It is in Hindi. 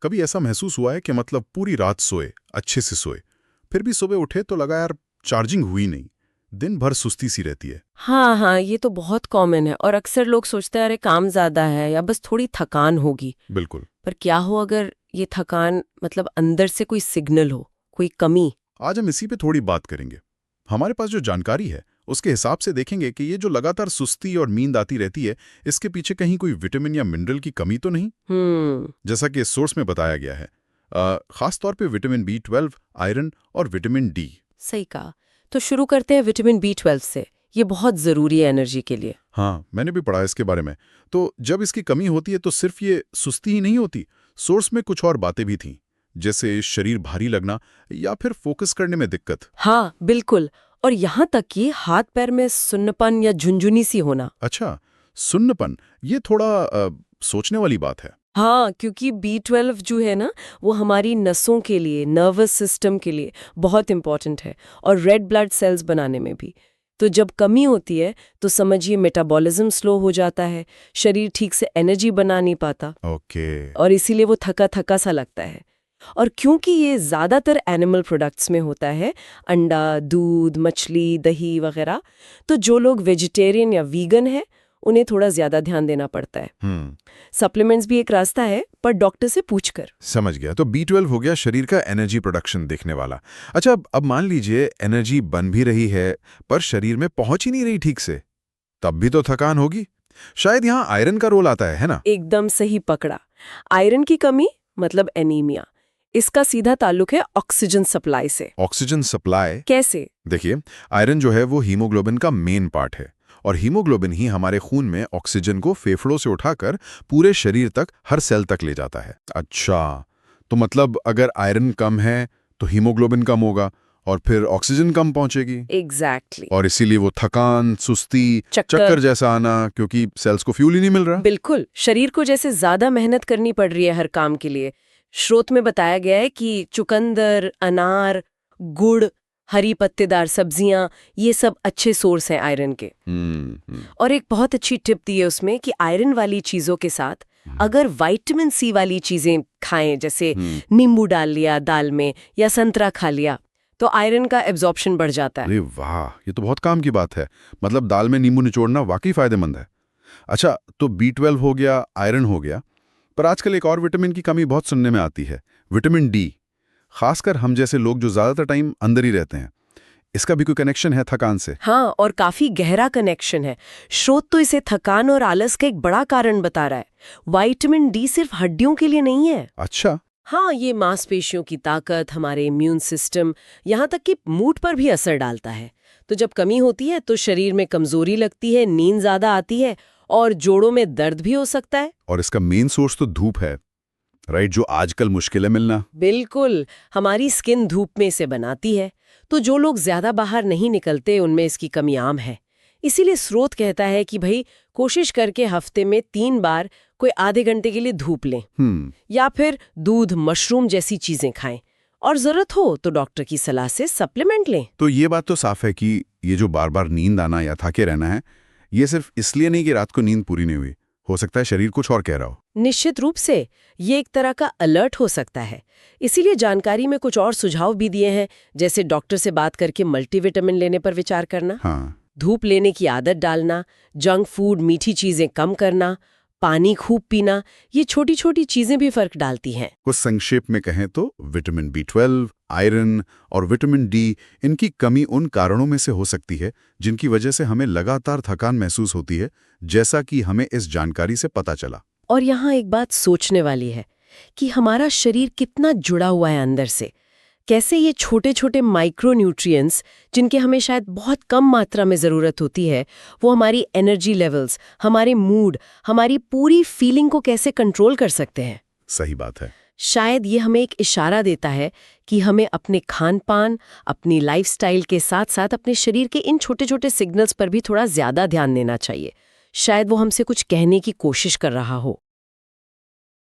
कभी ऐसा महसूस हुआ है कि मतलब पूरी रात सोए, अच्छे से सोए, फिर भी सुबह उठे तो लगा यार चार्जिंग हुई नहीं, दिन भर सुस्ती सी रहती है। हाँ हाँ, ये तो बहुत कॉमन है और अक्सर लोग सोचते हैं अरे काम ज्यादा है या बस थोड़ी थकान होगी। बिल्कुल। पर क्या हो अगर ये थकान मतलब अंदर से कोई सिग्नल हो, कोई कमी। आज हम इसी पे थोड़ी बात करेंगे। हमारे पास जो जानकारी है उसके हिसाब से देखेंगे कि ये जो लगातार सुस्ती और नींद आती रहती है, इसके पीछे कहीं कोई विटामिन या मिनरल की कमी तो नहीं, जैसा कि इस सोर्स में बताया गया है। खास तौर पे विटामिन B12, आयरन और विटामिन डी। सही कहा। तो शुरू करते हैं विटामिन B12 से। ये बहुत जरूरी है एनर्जी के लिए। हाँ, मैंने भी पढ़ा इसके बारे में। तो जब इसकी कमी होती है तो सिर्फ ये सुस्ती ही नहीं होती, सोर्स में कुछ और बातें भी थीं, जैसे शरीर भारी लगना या फिर फोकस करने में दिक्कत। हाँ बिल्कुल। और यहाँ तक कि हाथ पैर में सुन्नपन या झुंझुनी सी होना। अच्छा, सुन्नपन, ये थोड़ा सोचने वाली बात है। हाँ, क्योंकि B12 जो है ना, वो हमारी नसों के लिए, नर्वस सिस्टम के लिए बहुत इंपॉर्टेंट है और रेड ब्लड सेल्स बनाने में भी। तो जब कमी होती है तो समझिए मेटाबॉलिज्म स्लो हो जाता है, शरीर ठीक से एनर्जी बना नहीं पाता ओके। और इसीलिए वो थका थका सा लगता है। और क्योंकि ये ज़्यादातर एनिमल प्रोडक्ट्स में होता है, अंडा, दूध, मछली, दही वगैरह, तो जो लोग वेजिटेरियन या वीगन हैं उन्हें थोड़ा ज़्यादा ध्यान देना पड़ता है। सप्लीमेंट्स भी एक रास्ता है, पर डॉक्टर से पूछकर। समझ गया। तो B12 हो गया शरीर का एनर्जी प्रोडक्शन देखने वाला। अच्छा, अब मान लीजिए एनर्जी बन भी रही है पर शरीर में पहुंच ही नहीं रही ठीक से, तब भी तो थकान होगी। शायद यहाँ आयरन का रोल आता है ना? एकदम सही पकड़ा। आयरन की कमी मतलब एनीमिया, इसका सीधा ताल्लुक है ऑक्सीजन सप्लाई से। ऑक्सीजन सप्लाई कैसे? देखिए, आयरन जो है वो हीमोग्लोबिन का मेन पार्ट है और हीमोग्लोबिन ही हमारे खून में ऑक्सीजन को फेफड़ों से उठाकर पूरे शरीर तक, हर सेल तक ले जाता है। अच्छा, तो मतलब अगर आयरन कम है तो हीमोग्लोबिन कम होगा और फिर ऑक्सीजन कम पहुंचेगी। एग्जैक्टली। और इसीलिए वो थकान, सुस्ती, चक्कर जैसा आना, क्योंकि सेल्स को फ्यूल ही नहीं मिल रहा। बिल्कुल, शरीर को जैसे ज्यादा मेहनत करनी पड़ रही है हर काम के लिए। स्रोत में बताया गया है कि चुकंदर, अनार, गुड़, हरी पत्तेदार सब्जियां, ये सब अच्छे सोर्स हैं आयरन के। और एक बहुत अच्छी टिप दी है उसमें कि आयरन वाली चीजों के साथ अगर विटामिन सी वाली चीजें खाएं, जैसे नींबू डाल लिया दाल में या संतरा खा लिया, तो आयरन का एब्जॉर्प्शन बढ़ जाता है। अरे वाह, ये तो बहुत काम की बात है। मतलब दाल में नींबू निचोड़ना वाकई फायदेमंद है। अच्छा, तो B12 हो गया, आयरन हो गया, पर आजकल एक और विटामिन की कमी बहुत सुनने में आती है, विटामिन डी। खासकर हम जैसे लोग जो ज्यादातर टाइम अंदर ही रहते हैं, इसका भी कोई कनेक्शन है थकान से? हाँ, और काफी गहरा कनेक्शन है। स्रोत तो इसे थकान और आलस का एक बड़ा कारण बता रहा है। विटामिन डी सिर्फ हड्डियों के लिए नहीं है। अच्छा। हाँ, ये मांसपेशियों की ताकत, हमारे इम्यून सिस्टम, यहाँ तक कि मूड पर भी असर डालता है। तो जब कमी होती है तो शरीर में कमजोरी लगती है, नींद ज्यादा आती है और जोड़ों में दर्द भी हो सकता है। और इसका मेन सोर्स तो धूप है, राइट, जो आजकल मुश्किल है मिलना। बिल्कुल, हमारी स्किन धूप में इसे बनाती है, तो जो लोग ज्यादा बाहर नहीं निकलते उनमें इसकी कमी आम है। इसीलिए स्रोत कहता है कि भाई कोशिश करके हफ्ते में 3 बार कोई आधे घंटे के लिए धूप लें या फिर दूध, मशरूम जैसी चीजें खाएं और जरूरत हो तो डॉक्टर की सलाह से सप्लीमेंट लें। तो ये बात तो साफ है कि ये जो बार बार नींद आना या थके रहना है, ये सिर्फ इसलिए नहीं कि रात को नींद पूरी नहीं हुई, हो सकता है शरीर कुछ और कह रहा हो। निश्चित रूप से ये एक तरह का अलर्ट हो सकता है। इसीलिए जानकारी में कुछ और सुझाव भी दिए हैं, जैसे डॉक्टर से बात करके मल्टीविटामिन लेने पर विचार करना, धूप लेने की आदत डालना, जंक फूड, मीठी चीजें कम करना, पानी खूब पीना। ये छोटी छोटी चीजें भी फर्क डालती हैं। कुछ संक्षेप में कहें तो विटामिन B12, आयरन और विटामिन डी, इनकी कमी उन कारणों में से हो सकती है जिनकी वजह से हमें लगातार थकान महसूस होती है, जैसा कि हमें इस जानकारी से पता चला। और यहाँ एक बात सोचने वाली है कि हमारा शरीर कितना जुड़ा हुआ है अंदर से। कैसे ये छोटे छोटे माइक्रो न्यूट्रिएंट्स, जिनके हमें शायद बहुत कम मात्रा में ज़रूरत होती है, वो हमारी एनर्जी लेवल्स, हमारे मूड, हमारी पूरी फीलिंग को कैसे कंट्रोल कर सकते हैं। सही बात है। शायद ये हमें एक इशारा देता है कि हमें अपने खान पान, अपनी लाइफस्टाइल के साथ साथ अपने शरीर के इन छोटे छोटे सिग्नल्स पर भी थोड़ा ज़्यादा ध्यान देना चाहिए। शायद वो हमसे कुछ कहने की कोशिश कर रहा हो।